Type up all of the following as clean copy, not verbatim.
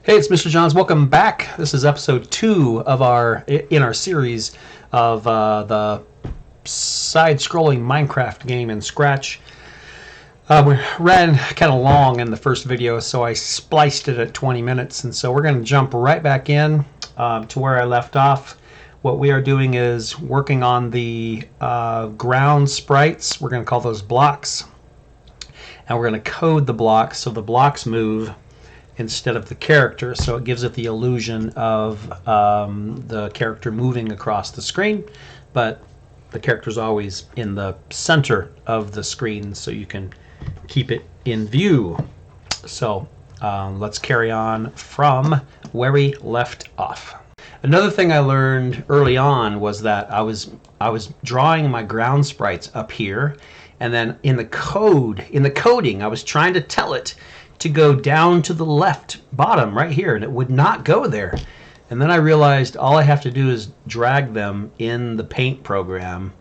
Hey, it's Mr. Johns. Welcome back. This is episode 2 of our series of the side-scrolling Minecraft game in Scratch. We ran kind of long in the first video, so I spliced it at 20 minutes, and so we're going to jump right back in to where I left off. What we are doing is working on the ground sprites. We're going to call those blocks, and we're going to code the blocks so the blocks move instead of the character, so it gives it the illusion of the character moving across the screen, but the character's always in the center of the screen, so you can keep it in view. So let's carry on from where we left off. Another thing I learned early on was that I was drawing my ground sprites up here, and then in the coding, I was trying to tell it to go down to the left bottom right here, and it would not go there. And then I realized all I have to do is drag them in the paint program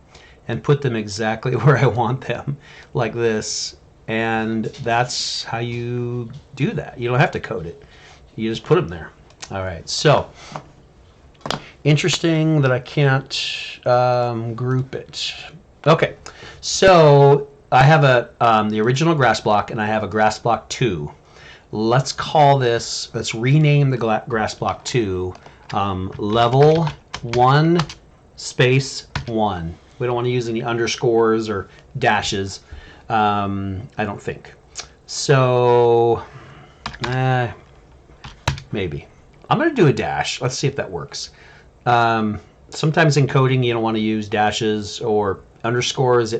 and put them exactly where I want them, like this. And that's how you do that. You don't have to code it. You just put them there. All right, so interesting that I can't group it. Okay, so I have the original grass block, and I have a grass block 2. Let's rename the grass block 2 level 1 space 1. We don't want to use any underscores or dashes, I don't think. So, maybe. I'm going to do a dash. Let's see if that works. Sometimes in coding you don't want to use dashes or underscores.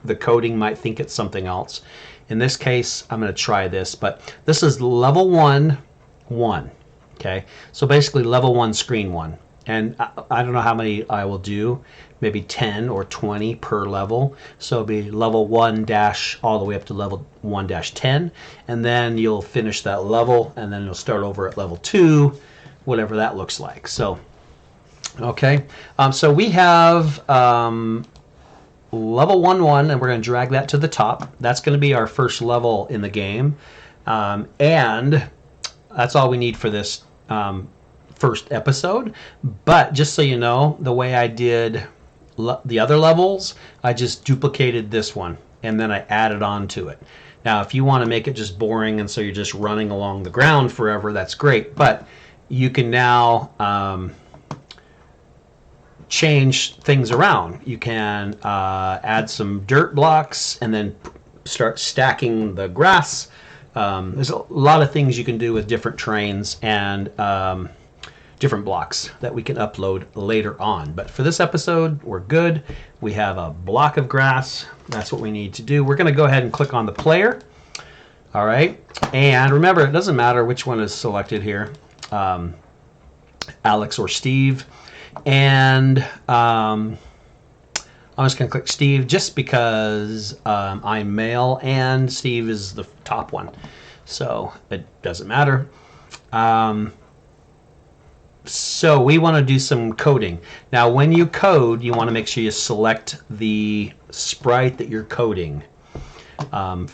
The coding might think it's something else. In this case, I'm going to try this, but this is level 1, 1. Okay, so basically level 1, screen 1. And I don't know how many I will do, maybe 10 or 20 per level. So it'll be level 1 dash all the way up to level 1 dash 10. And then you'll finish that level, and then you'll start over at level 2, whatever that looks like. So, okay, so we have level 1, 1, and we're going to drag that to the top. That's going to be our first level in the game, and that's all we need for this first episode. But just so you know, the way I did the other levels, I just duplicated this one and then I added on to it. Now if you want to make it just boring and so you're just running along the ground forever, that's great, but you can now change things around. You can add some dirt blocks and then start stacking the grass. There's a lot of things you can do with different terrains and different blocks that we can upload later on. But for this episode, we're good. We have a block of grass. That's what we need to do. We're going to go ahead and click on the player. All right. And remember, it doesn't matter which one is selected here, Alex or Steve. And I'm just going to click Steve just because I'm male and Steve is the top one. So it doesn't matter. So we want to do some coding. Now when you code, you want to make sure you select the sprite that you're coding. Also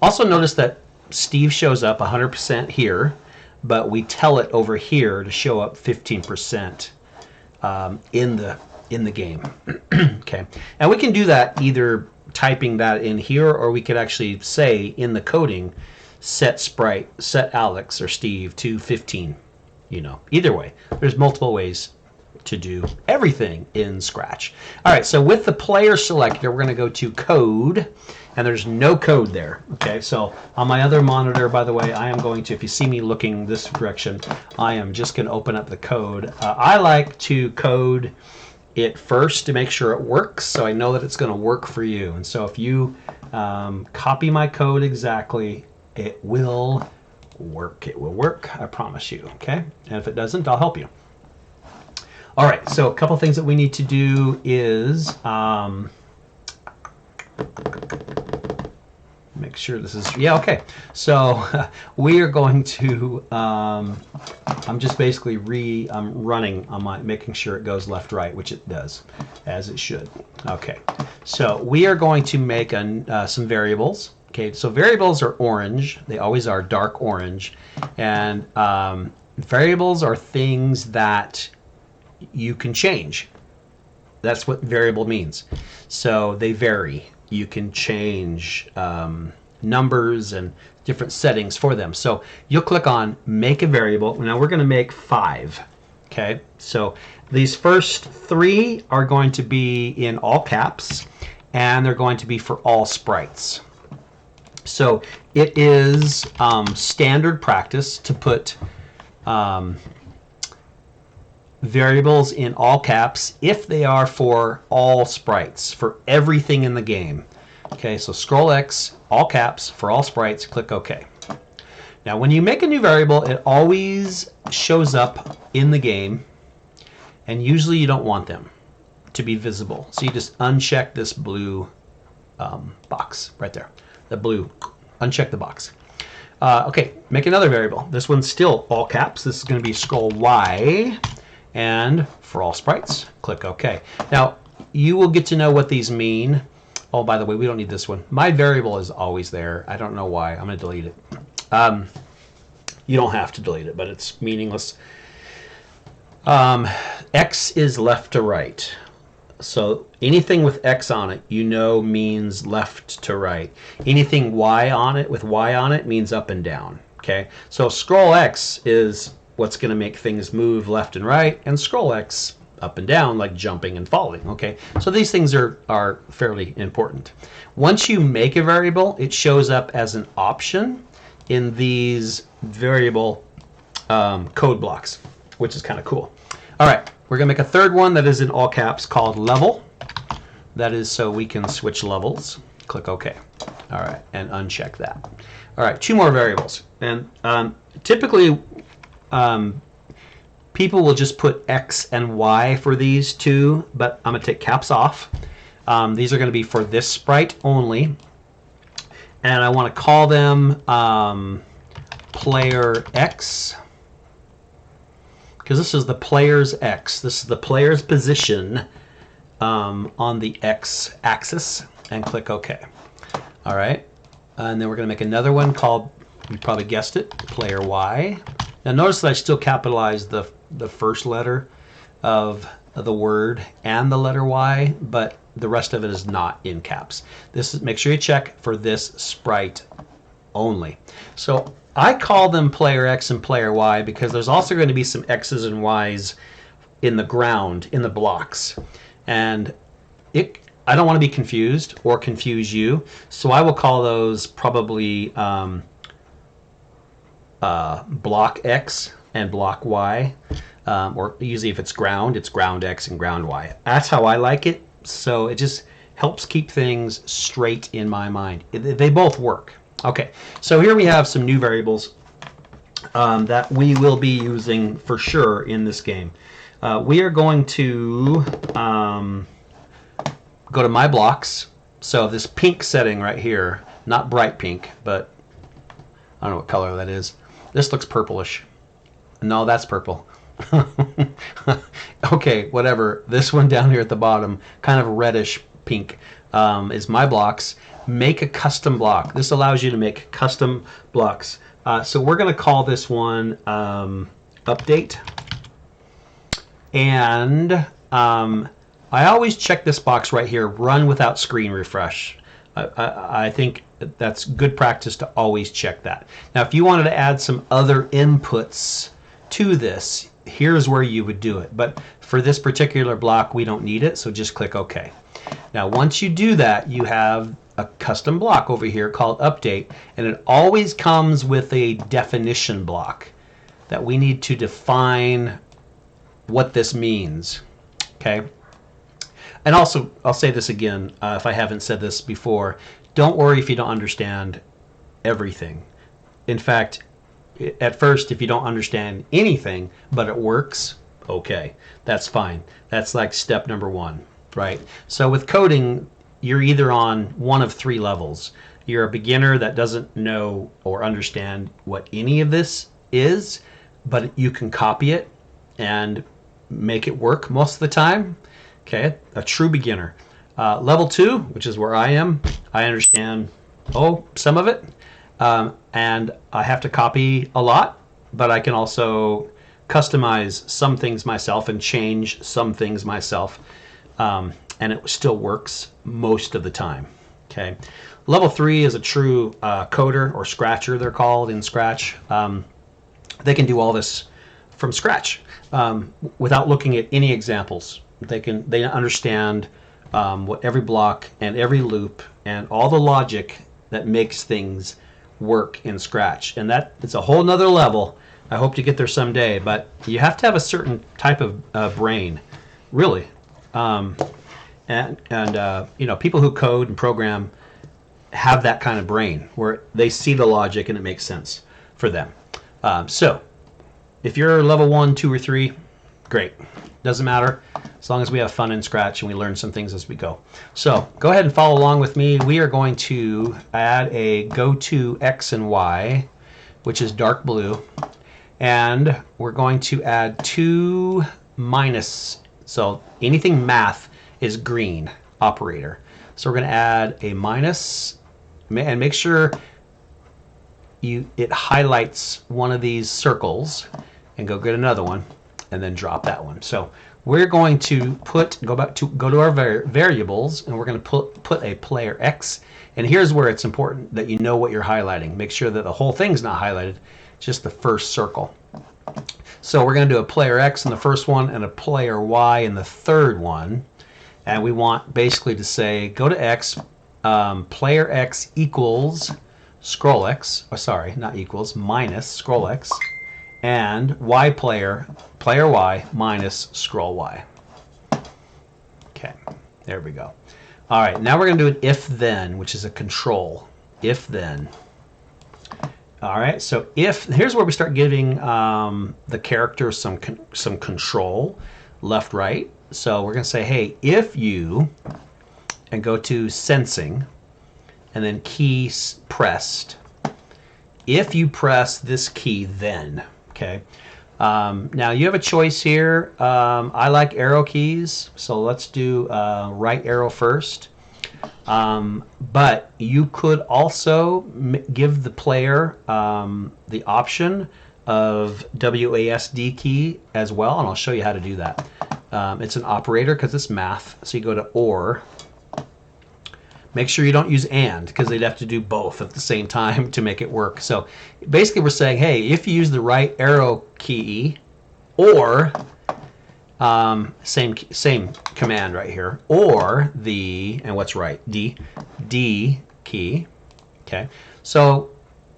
notice that Steve shows up 100% here, but we tell it over here to show up 15% in the game. Okay, and we can do that either typing that in here, or we could actually say in the coding, set Alex or Steve to 15. You know, either way, there's multiple ways to do everything in Scratch. All right, so with the player selected, we're going to go to code, and there's no code there. Okay, so on my other monitor, by the way, I am going to, if you see me looking this direction, I am just going to open up the code. I like to code it first to make sure it works, so I know that it's going to work for you. And so if you copy my code exactly, it will work. It will work, I promise you. Okay, and if it doesn't, I'll help you. All right, so a couple things that we need to do is make sure this is, yeah, okay. So we are going to, I'm just basically running on making sure it goes left, right, which it does, as it should. Okay, so we are going to make some variables. Okay, so variables are orange. They always are dark orange. And variables are things that you can change. That's what variable means. So they vary. You can change numbers and different settings for them. So you'll click on make a variable. Now we're going to make 5. Okay, so these first 3 are going to be in all caps, and they're going to be for all sprites. So it is standard practice to put variables in all caps if they are for all sprites, for everything in the game. Okay, so scroll X, all caps, for all sprites, click OK. Now when you make a new variable, it always shows up in the game, and usually you don't want them to be visible. So you just uncheck this blue box right there. The blue, uncheck the box. Okay, make another variable. This one's still all caps. This is going to be scroll Y, and for all sprites, click OK. Now, you will get to know what these mean. Oh, by the way, we don't need this one. My variable is always there. I don't know why. I'm going to delete it. You don't have to delete it, but it's meaningless. X is left to right. So anything with X on it, you know, means left to right. Anything Y on it, with Y on it, means up and down. Okay, so scroll X is what's going to make things move left and right, and scroll X up and down, like jumping and falling. Okay, so these things are fairly important. Once you make a variable, it shows up as an option in these variable code blocks, which is kind of cool. All right, we're going to make a third one that is in all caps called level. That is so we can switch levels. Click OK. All right, and uncheck that. All right, 2 more variables. And typically, people will just put X and Y for these 2, but I'm going to take caps off. These are going to be for this sprite only. And I want to call them player X, because this is the player's X. This is the player's position on the X axis, and click OK. All right, and then we're going to make another one called, you probably guessed it, player Y. Now notice that I still capitalized the first letter of the word and the letter Y, but the rest of it is not in caps. This is, make sure you check for this sprite only. So I call them player X and player Y because there's also going to be some X's and Y's in the ground, in the blocks. And I don't want to be confused or confuse you, so I will call those probably block X and block Y. Or usually if it's ground X and ground Y. That's how I like it, so it just helps keep things straight in my mind. They both work. Okay, so here we have some new variables that we will be using for sure in this game. We are going to go to My Blocks. So this pink setting right here, not bright pink, but I don't know what color that is. This looks purplish. No, that's purple. Okay, whatever. This one down here at the bottom, kind of reddish pink, is My Blocks. Make a custom block. This allows you to make custom blocks. So we're going to call this one update. And I always check this box right here, run without screen refresh. I think that's good practice to always check that. Now, if you wanted to add some other inputs to this, here's where you would do it. But for this particular block, we don't need it, so just click OK. Now, once you do that, you have a custom block over here called update, and it always comes with a definition block that we need to define what this means. Okay. And also, I'll say this again, if I haven't said this before, don't worry if you don't understand everything. In fact, at first, if you don't understand anything, but it works, okay, that's fine. That's like step number 1, right? So with coding, you're either on one of 3 levels. You're a beginner that doesn't know or understand what any of this is, but you can copy it and make it work most of the time. Okay, a true beginner. Level 2, which is where I am, I understand some of it. And I have to copy a lot, but I can also customize some things myself and change some things myself. And it still works most of the time. Okay. Level 3 is a true coder or scratcher, they're called in Scratch. They can do all this from scratch without looking at any examples. They understand what every block and every loop and all the logic that makes things work in Scratch. And it's a whole nother level. I hope to get there someday, but you have to have a certain type of brain, really. And people who code and program have that kind of brain where they see the logic and it makes sense for them. So if you're level 1, 2, or 3, great. Doesn't matter as long as we have fun in Scratch and we learn some things as we go. So go ahead and follow along with me. We are going to add a go-to X and Y, which is dark blue. And we're going to add 2 minus. So anything math is green operator. So we're going to add a minus and make sure it highlights one of these circles and go get another one and then drop that one. So we're going to go to our variables, and we're going to put a player X. And here's where it's important that you know what you're highlighting. Make sure that the whole thing's not highlighted, just the first circle. So we're going to do a player X in the first one and a player Y in the third one. And we want basically to say, go to X, player X equals scroll X, or sorry, not equals, minus scroll X, and Y player Y minus scroll Y. Okay, there we go. All right, now we're going to do an if-then, which is a control. If-then. All right, so here's where we start giving the character some control, left, right. So we're going to say, hey, if you, and go to sensing, and then key pressed. If you press this key, then, okay. Now you have a choice here. I like arrow keys, so let's do right arrow first. But you could also give the player the option of WASD key as well, and I'll show you how to do that. It's an operator because it's math, so you go to OR. Make sure you don't use AND because they'd have to do both at the same time to make it work. So basically we're saying, hey, if you use the right arrow key or same command right here, or and what's right, D key, okay? So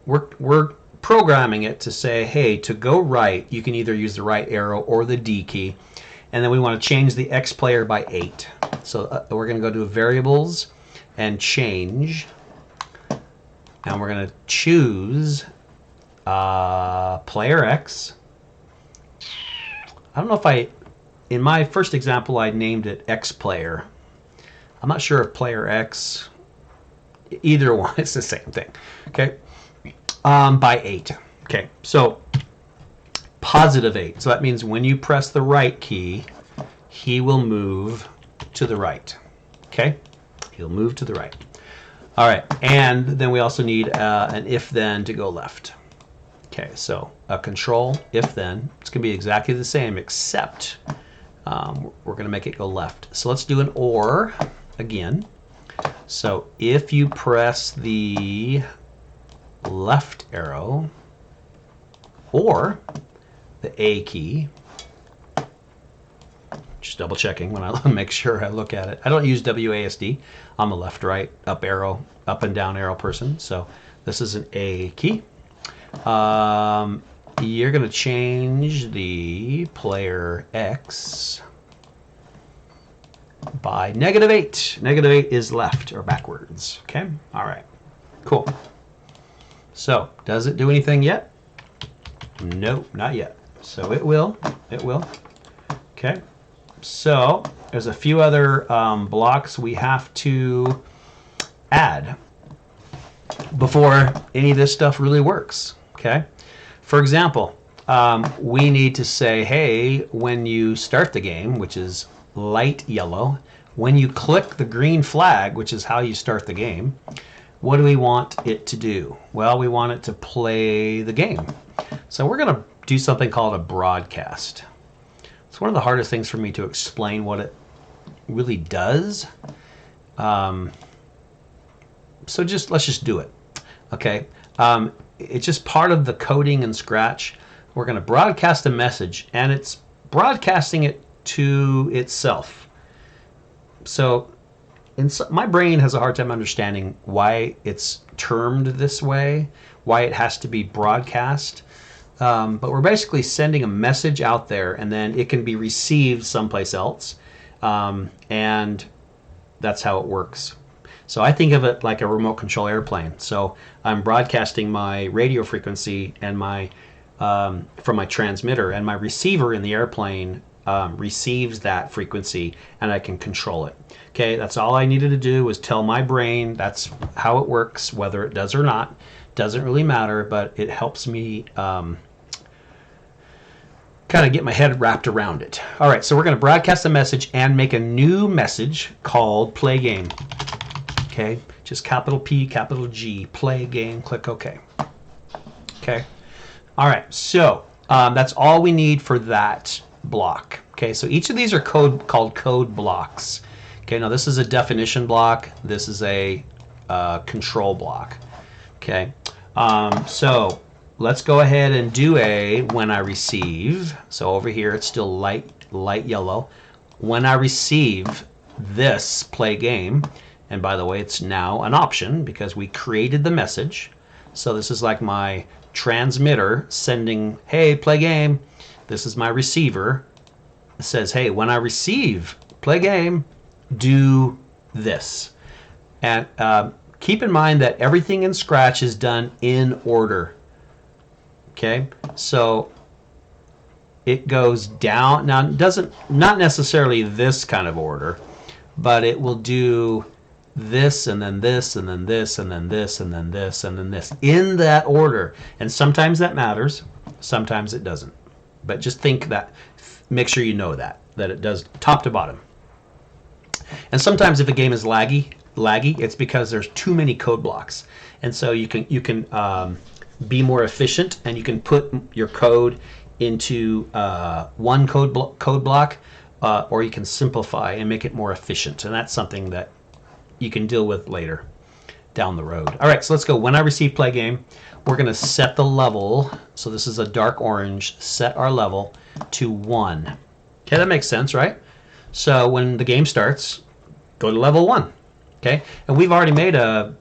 we're programming it to say, hey, to go right, you can either use the right arrow or the D key, and then we want to change the X player by 8. So we're going to go to variables and change, and we're going to choose player X. I don't know if in my first example I named it X player. I'm not sure if player X, either one, it's the same thing. Okay, by 8. Okay, so positive 8. So that means when you press the right key, he will move to the right. Okay. He'll move to the right. All right, and then we also need an if-then to go left. Okay, so a control if-then. It's going to be exactly the same, except we're going to make it go left. So let's do an OR again. So if you press the left arrow or the A key, just double checking when I make sure I look at it. I don't use WASD. I'm a left, right, up arrow, up and down arrow person. So this is an A key. You're going to change the player X by -8. -8 is left or backwards. Okay. All right. Cool. So does it do anything yet? Nope, not yet. So it will. It will. Okay. So there's a few other blocks we have to add before any of this stuff really works. Okay. For example, we need to say, hey, when you start the game, which is light yellow, when you click the green flag, which is how you start the game, what do we want it to do? Well, we want it to play the game. So we're going to do something called a broadcast. It's one of the hardest things for me to explain what it really does. So let's just do it. Okay. It's just part of the coding in Scratch. We're going to broadcast a message, and it's broadcasting it to itself. So my brain has a hard time understanding why it's termed this way, why it has to be broadcast. But we're basically sending a message out there, and then it can be received someplace else. And that's how it works. So I think of it like a remote control airplane. So I'm broadcasting my radio frequency and from my transmitter, and my receiver in the airplane receives that frequency, and I can control it. Okay, that's all I needed to do was tell my brain that's how it works. Whether it does or not doesn't really matter, but it helps me kind of get my head wrapped around it. All right, so we're going to broadcast a message and make a new message called play game. Okay, just capital P, capital G, play game, click OK. Okay, all right, so that's all we need for that block. Okay, so each of these are called code blocks. Okay, now this is a definition block. This is a control block. Okay, so let's go ahead and do a when I receive. So over here it's still light yellow. When I receive this play game, and by the way, it's now an option because we created the message. So this is like my transmitter sending, hey, play game. This is my receiver. It says, hey, when I receive play game, do this. And keep in mind that everything in Scratch is done in order. Okay, so it goes down. Now, it doesn't, not necessarily this kind of order, but it will do this and then this and then this and then this and then this and then this in that order. And sometimes that matters, sometimes it doesn't. But just think that, make sure you know that it does top to bottom. And sometimes if a game is laggy, it's because there's too many code blocks. And so you can be more efficient, and you can put your code into one code block, or you can simplify and make it more efficient. And that's something that you can deal with later down the road. All right, so let's go. When I receive play game, we're going to set the level. So this is a dark orange. Set our level to 1. Okay, that makes sense, right? So when the game starts, go to level 1. Okay, and we've already made a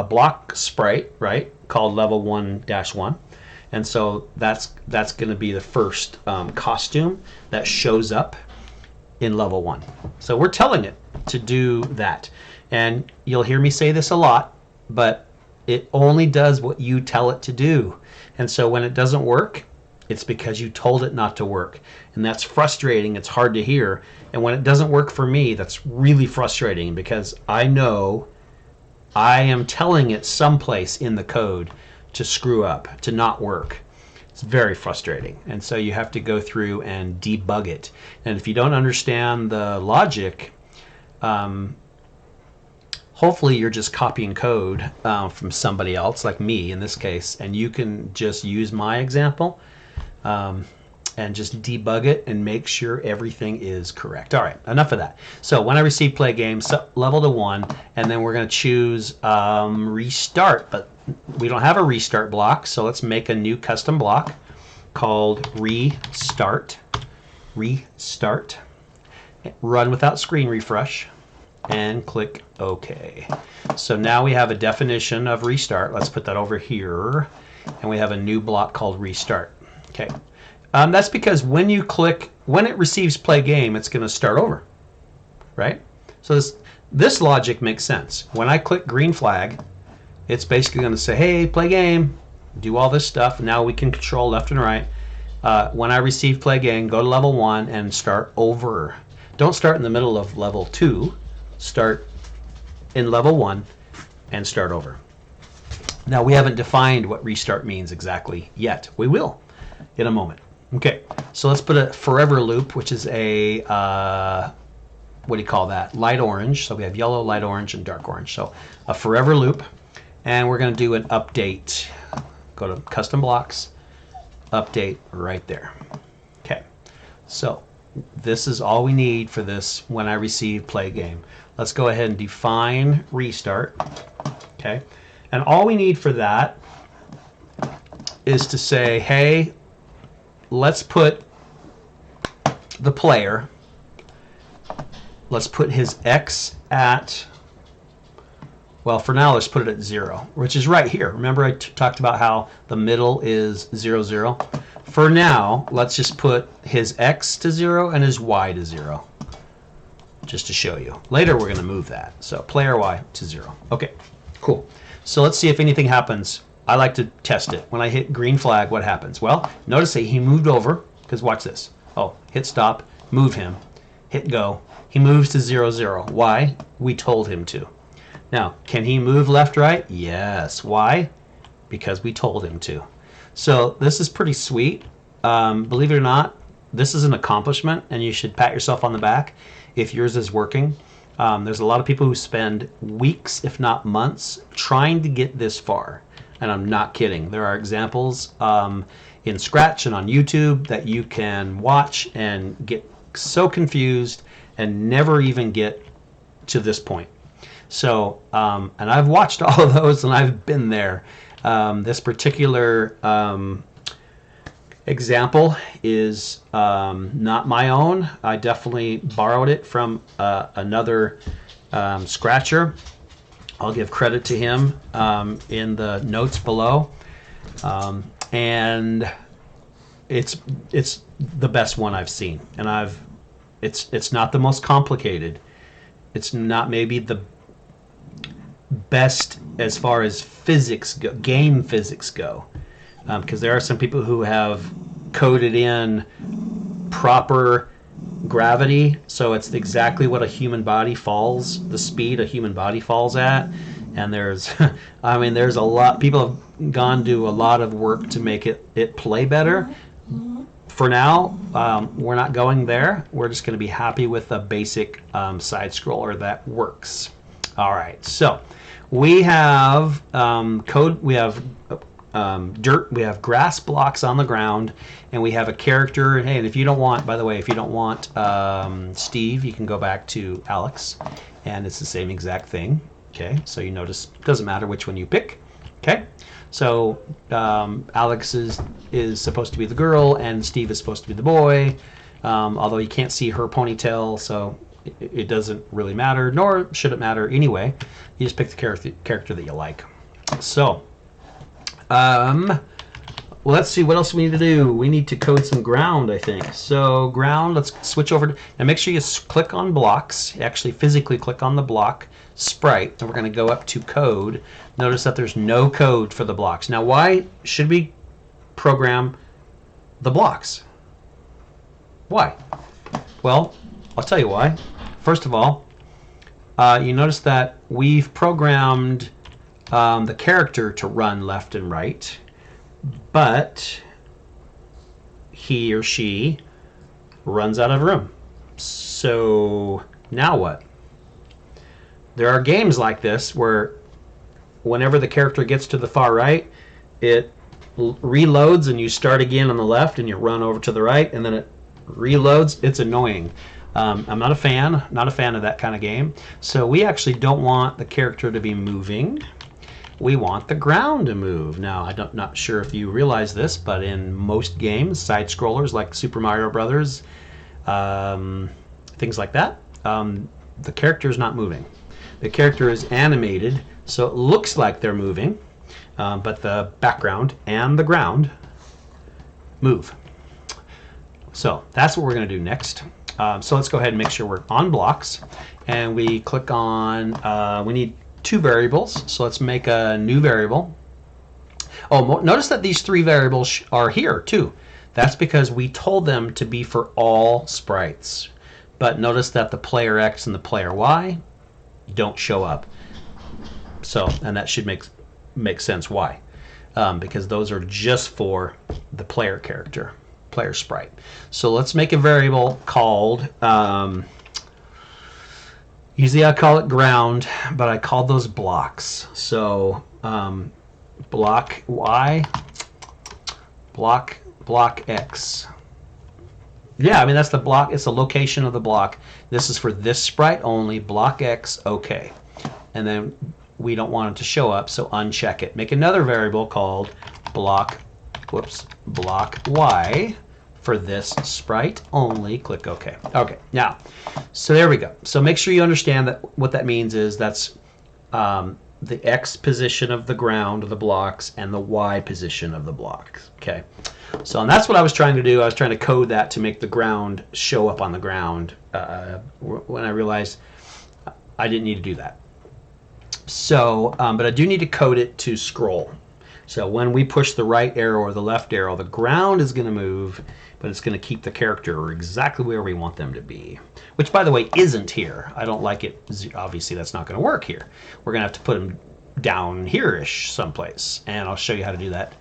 block sprite, right, called level 1-1. And so that's going to be the first costume that shows up in level 1. So we're telling it to do that. And you'll hear me say this a lot, but it only does what you tell it to do. And so when it doesn't work, it's because you told it not to work. And that's frustrating. It's hard to hear. And when it doesn't work for me, that's really frustrating because I know I am telling it someplace in the code to screw up, to not work. It's very frustrating. And so you have to go through and debug it. And if you don't understand the logic, hopefully you're just copying code from somebody else, like me in this case, and you can just use my example and just debug it and make sure everything is correct. All right, enough of that. So when I receive play game, set level to 1, and then we're going to choose restart, but we don't have a restart block, so let's make a new custom block called restart. Restart. Run without screen refresh, and click OK. So now we have a definition of restart. Let's put that over here, and we have a new block called restart. Okay, that's because when it receives play game, it's going to start over, right? So this logic makes sense. When I click green flag, it's basically going to say, hey, play game, do all this stuff. Now we can control left and right. When I receive play game, go to level 1 and start over. Don't start in the middle of level 2. Start in level 1 and start over. Now we haven't defined what restart means exactly yet. We will in a moment. Okay, so let's put a forever loop, which is a what do you call that? Light orange. So we have yellow, light orange, and dark orange. So a forever loop. And we're going to do an update. Go to custom blocks, update right there. Okay. So this is all we need for this when I receive play game. Let's go ahead and define restart. Okay. And all we need for that is to say, hey, let's put the player, let's put his X at, well, for now, let's put it at 0, which is right here. Remember I talked about how the middle is 0, 0? For now, let's just put his X to 0 and his Y to 0, just to show you. Later, we're going to move that. So player Y to 0. Okay, cool. So let's see if anything happens. I like to test it. When I hit green flag, what happens? Well, notice that he moved over, because watch this. Oh, hit stop, move him, hit go. He moves to 0, 0. Why? We told him to. Now, can he move left, right? Yes. Why? Because we told him to. So this is pretty sweet. Believe it or not, this is an accomplishment, and you should pat yourself on the back if yours is working. There's a lot of people who spend weeks, if not months, trying to get this far. And I'm not kidding. There are examples in Scratch and on YouTube that you can watch and get so confused and never even get to this point. So, and I've watched all of those and I've been there. This particular example is not my own. I definitely borrowed it from another Scratcher. I'll give credit to him in the notes below. And it's the best one I've seen. And it's not the most complicated. It's not maybe the best as far as physics go, game physics go, because there are some people who have coded in proper gravity, so it's exactly what a human body falls, the speed a human body falls at. And there's I mean, there's a lot, people have gone to a lot of work to make it play better. For now, we're not going there. We're just going to be happy with a basic side scroller that works. All right, so we have code, we have dirt, we have grass blocks on the ground, and we have a character. Hey, and if you don't want, by the way, if you don't want Steve, you can go back to Alex, and it's the same exact thing. Okay, so you notice it doesn't matter which one you pick. Okay, so Alex is supposed to be the girl, and Steve is supposed to be the boy, although you can't see her ponytail, so it doesn't really matter, nor should it matter anyway. You just pick the character that you like. So, let's see what else we need to do. We need to code some ground, I think. So ground, let's switch over and make sure you click on blocks. Actually, physically click on the block sprite, and we're going to go up to code. Notice that there's no code for the blocks. Now, why should we program the blocks? Why? Well, I'll tell you why. First of all, you notice that we've programmed the character to run left and right, but he or she runs out of room. So now what? There are games like this where whenever the character gets to the far right, it reloads and you start again on the left and you run over to the right and then it reloads. It's annoying. I'm not a fan of that kind of game. So we actually don't want the character to be moving. We want the ground to move. Now, I'm not sure if you realize this, but in most games, side scrollers like Super Mario Brothers, things like that, the character is not moving. The character is animated, so it looks like they're moving, but the background and the ground move. So that's what we're going to do next. So let's go ahead and make sure we're on blocks, and we click on, we need two variables, so let's make a new variable. Oh, notice that these three variables are here too. That's because we told them to be for all sprites. But notice that the player X and the player Y don't show up. So, and that should make sense why. Because those are just for the player character, player sprite. So let's make a variable called Usually I call it ground, but I call those blocks. So block Y, block X. Yeah, I mean that's the block. It's the location of the block. This is for this sprite only. Block X, okay. And then we don't want it to show up, so uncheck it. Make another variable called block Y for this sprite only. Click OK. Okay, now, so there we go. So make sure you understand that what that means is that's the X position of the ground of the blocks and the Y position of the blocks. Okay. So and that's what I was trying to do. I was trying to code that to make the ground show up on the ground when I realized I didn't need to do that. So, but I do need to code it to scroll. So when we push the right arrow or the left arrow, the ground is going to move, but it's going to keep the character exactly where we want them to be. Which, by the way, isn't here. I don't like it. Obviously, that's not going to work here. We're going to have to put them down here-ish someplace. And I'll show you how to do that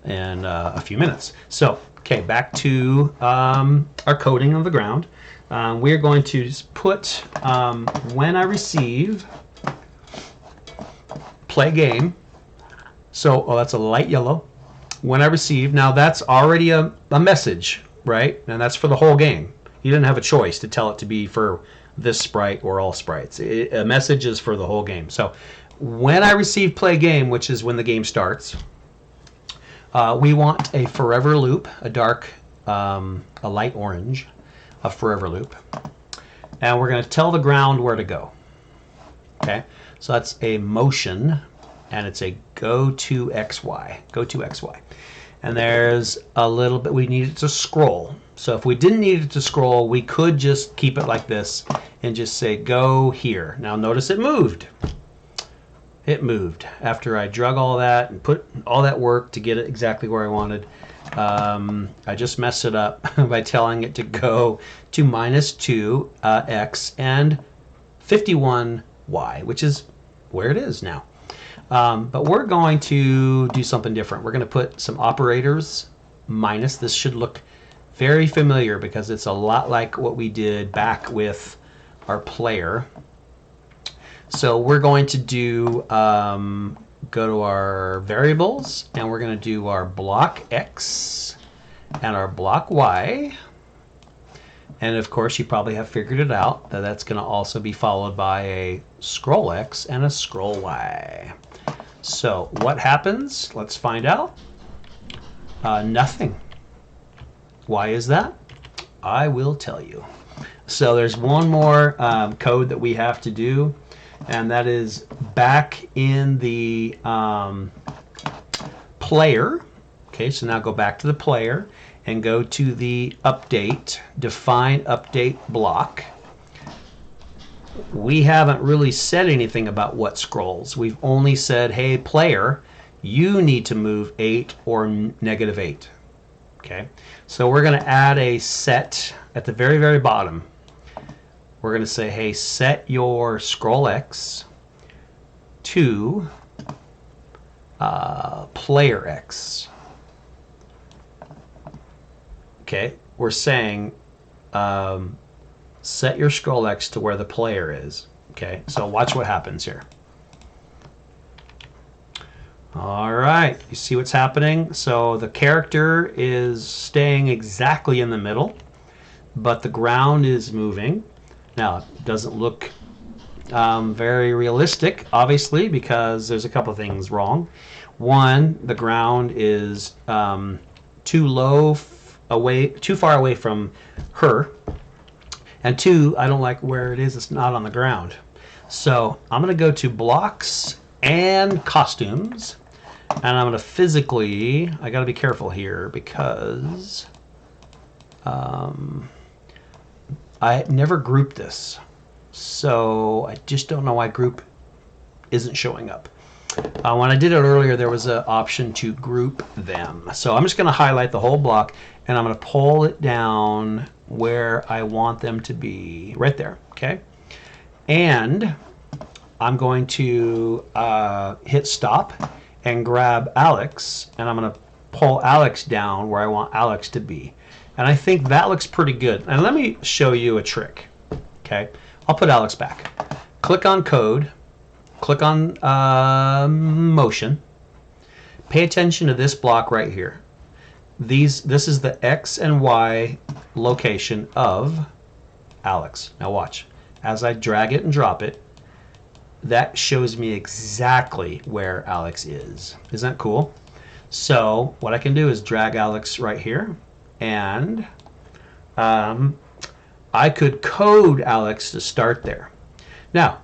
in a few minutes. So, okay, back to our coding of the ground. We're going to put when I receive play game. So, oh, that's a light yellow. When I receive, now that's already a message, right? And that's for the whole game. You didn't have a choice to tell it to be for this sprite or all sprites. A message is for the whole game. So when I receive play game, which is when the game starts, we want a forever loop, a light orange, a forever loop. And we're going to tell the ground where to go. Okay, so that's a motion, and it's a go to XY. And there's a little bit, we need it to scroll. So if we didn't need it to scroll, we could just keep it like this and just say go here. Now notice it moved. It moved after I drug all that and put all that work to get it exactly where I wanted. I just messed it up by telling it to go to -2 X and 51 Y, which is where it is now. But we're going to do something different. We're going to put some operators minus. This should look very familiar because it's a lot like what we did back with our player. So we're going to do go to our variables, and we're going to do our block X and our block Y. And of course, you probably have figured it out that that's going to also be followed by a scroll X and a scroll Y. So what happens? Let's find out. Nothing. Why is that? I will tell you. So there's one more code that we have to do, and that is back in the player. Okay, so now go back to the player and go to the update, define update block. We haven't really said anything about what scrolls. We've only said, hey, player, you need to move 8 or -8. Okay, so we're going to add a set at the very, very bottom. We're going to say, hey, set your scroll X to player X. Okay, we're saying set your scroll X to where the player is. Okay, so watch what happens here. All right, you see what's happening? So the character is staying exactly in the middle, but the ground is moving. Now, it doesn't look very realistic, obviously, because there's a couple things wrong. One, the ground is too far away from her. And two, I don't like where it is. It's not on the ground. So I'm going to go to blocks and costumes. And I'm going to physically, I got to be careful here because I never grouped this. So I just don't know why group isn't showing up. When I did it earlier, there was an option to group them. So I'm just going to highlight the whole block, and I'm going to pull it down where I want them to be, right there, okay? And I'm going to hit stop and grab Alex, and I'm going to pull Alex down where I want Alex to be. And I think that looks pretty good. And let me show you a trick, okay? I'll put Alex back. click on code, click on motion. Pay attention to this block right here. This is the X and Y location of Alex. Now watch. As I drag it and drop it, that shows me exactly where Alex is. Isn't that cool? So what I can do is drag Alex right here, and I could code Alex to start there. Now,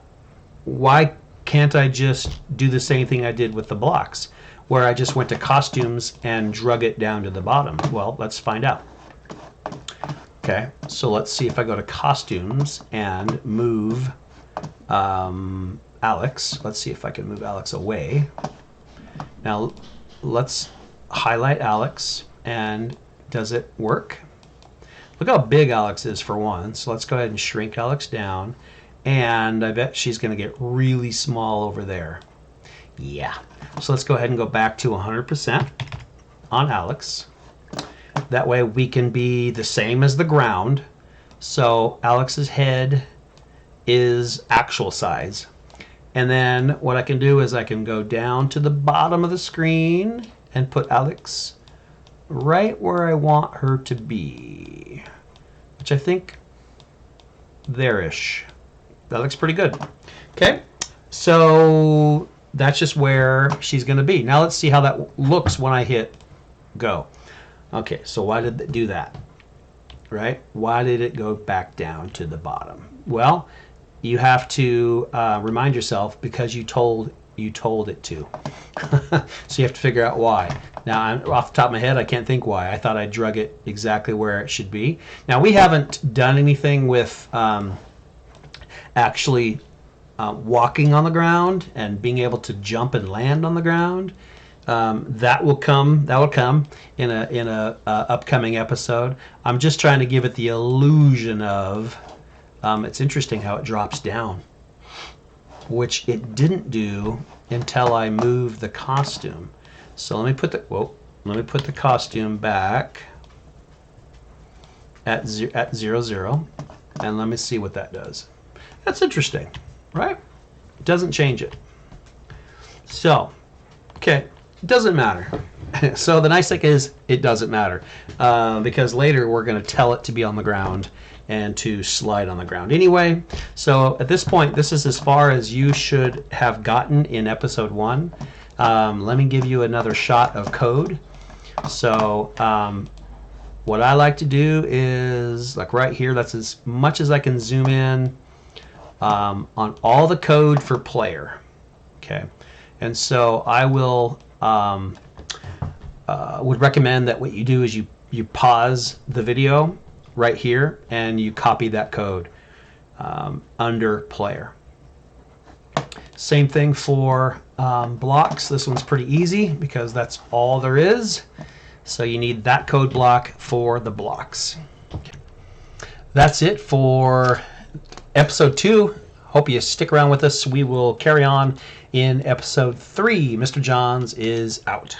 why can't I just do the same thing I did with the blocks, where I just went to costumes and drug it down to the bottom? Well, let's find out. Okay, so let's see if I go to costumes and move Alex. Let's see if I can move Alex away. Now, let's highlight Alex, and does it work? Look how big Alex is for one. So let's go ahead and shrink Alex down, and I bet she's going to get really small over there. Yeah. So let's go ahead and go back to 100% on Alex. That way we can be the same as the ground. So Alex's head is actual size. And then what I can do is I can go down to the bottom of the screen and put Alex right where I want her to be, which I think there-ish. That looks pretty good. Okay, so that's just where she's going to be. Now let's see how that looks when I hit go. Okay, so why did it do that? Right? Why did it go back down to the bottom? Well, you have to remind yourself, because you told it to. So you have to figure out why. Now, off the top of my head, I can't think why. I thought I drug it exactly where it should be. Now, we haven't done anything with actually walking on the ground and being able to jump and land on the ground. That will come in a upcoming episode. I'm just trying to give it the illusion of it's interesting how it drops down, which it didn't do until I moved the costume. So let me put the costume back at 0, 0, and let me see what that does. That's interesting, right? It doesn't change it. So, okay, it doesn't matter. So the nice thing is it doesn't matter, because later we're going to tell it to be on the ground and to slide on the ground anyway. So at this point, this is as far as you should have gotten in episode 1. Let me give you another shot of code. So what I like to do is, like right here, that's as much as I can zoom in on all the code for player. Okay, and so I will would recommend that what you do is you pause the video right here and you copy that code under player. Same thing for blocks. This one's pretty easy because that's all there is. So you need that code block for the blocks. Okay. That's it for episode 2. Hope you stick around with us. We will carry on in episode 3. Mr. Johns is out.